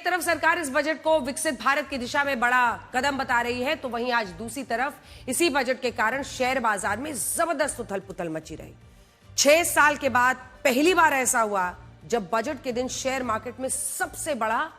तरफ सरकार इस बजट को विकसित भारत की दिशा में बड़ा कदम बता रही है, तो वहीं आज दूसरी तरफ इसी बजट के कारण शेयर बाजार में जबरदस्त उथल पुथल मची रही। 6 साल के बाद पहली बार ऐसा हुआ जब बजट के दिन शेयर मार्केट में सबसे बड़ा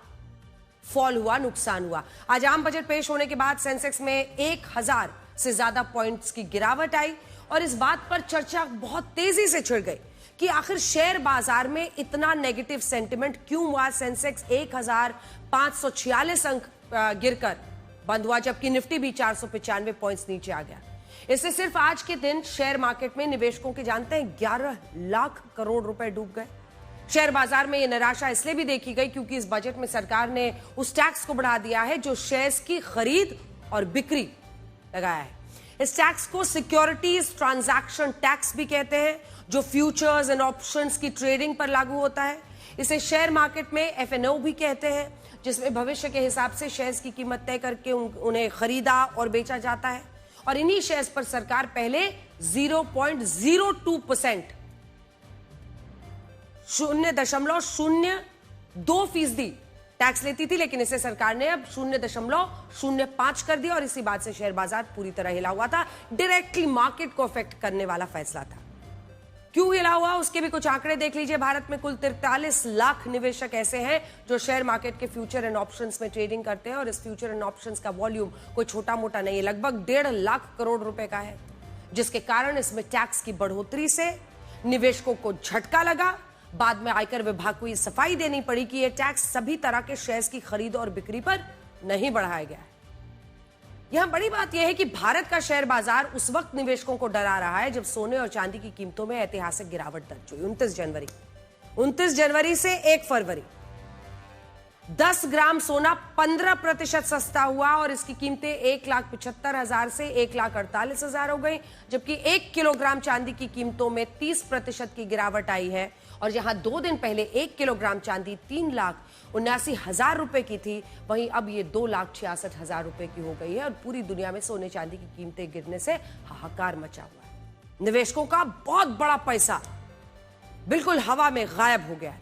फॉल हुआ, नुकसान हुआ। आज आम बजट पेश होने के बाद सेंसेक्स में 1000 से ज्यादा पॉइंट्स की गिरावट आई और इस बात पर चर्चा बहुत तेजी से छिड़ गई कि आखिर शेयर बाजार में इतना नेगेटिव सेंटिमेंट क्यों हुआ। सेंसेक्स 1546 अंक गिरकर बंद हुआ, जबकि निफ्टी भी 495 पॉइंट्स नीचे आ गया। इससे सिर्फ आज के दिन शेयर मार्केट में निवेशकों के जानते हैं 11 लाख करोड़ रुपए डूब गए। शेयर बाजार में यह निराशा इसलिए भी देखी गई क्योंकि इस बजट में सरकार ने उस टैक्स को बढ़ा दिया है जो शेयर्स की खरीद और बिक्री लगाया है। इस टैक्स को सिक्योरिटीज ट्रांजैक्शन टैक्स भी कहते हैं, जो फ्यूचर्स एंड ऑप्शंस की ट्रेडिंग पर लागू होता है। इसे शेयर मार्केट में F&O भी कहते हैं, जिसमें भविष्य के हिसाब से शेयर्स की कीमत तय करके उन्हें खरीदा और बेचा जाता है। और इन्हीं शेयर्स पर सरकार पहले 0.02% 0.02% टैक्स लेती थी, लेकिन इसे सरकार ने अब 0.05 कर दिया और इसी बात से शेयर बाजार पूरी तरह हिला हुआ था। डायरेक्टली मार्केट को अफेक्ट करने वाला फैसला था। क्यों हिला हुआ, उसके भी कुछ आंकड़े देख लीजिए। भारत में कुल 43 लाख निवेशक ऐसे हैं जो शेयर मार्केट के फ्यूचर एंड ऑप्शंस में ट्रेडिंग करते हैं और इस फ्यूचर एंड ऑप्शंस का वॉल्यूम कोई छोटा मोटा नहीं है, लगभग 1.5 लाख करोड़ रुपए का है, जिसके कारण इसमें टैक्स की बढ़ोतरी से निवेशकों को झटका लगा। बाद में आयकर विभाग को यह सफाई देनी पड़ी कि यह टैक्स सभी तरह के शेयर्स की खरीद और बिक्री पर नहीं बढ़ाया गया है। यहां बड़ी बात यह है कि भारत का शेयर बाजार उस वक्त निवेशकों को डरा रहा है जब सोने और चांदी की कीमतों में ऐतिहासिक गिरावट दर्ज हुई। 29 जनवरी से 1 फरवरी 10 ग्राम सोना 15% सस्ता हुआ और इसकी कीमतें 1,75,000 से 1,48,000 हो गई, जबकि 1 किलोग्राम चांदी की कीमतों में 30% की गिरावट आई है। और जहां 2 दिन पहले 1 किलोग्राम चांदी 3,79,000 रुपए की थी, वहीं अब ये 2,66,000 रुपए की हो गई है और पूरी दुनिया में सोने चांदी की कीमतें गिरने से हाहाकार मचा हुआ है। निवेशकों का बहुत बड़ा पैसा बिल्कुल हवा में गायब हो गया है।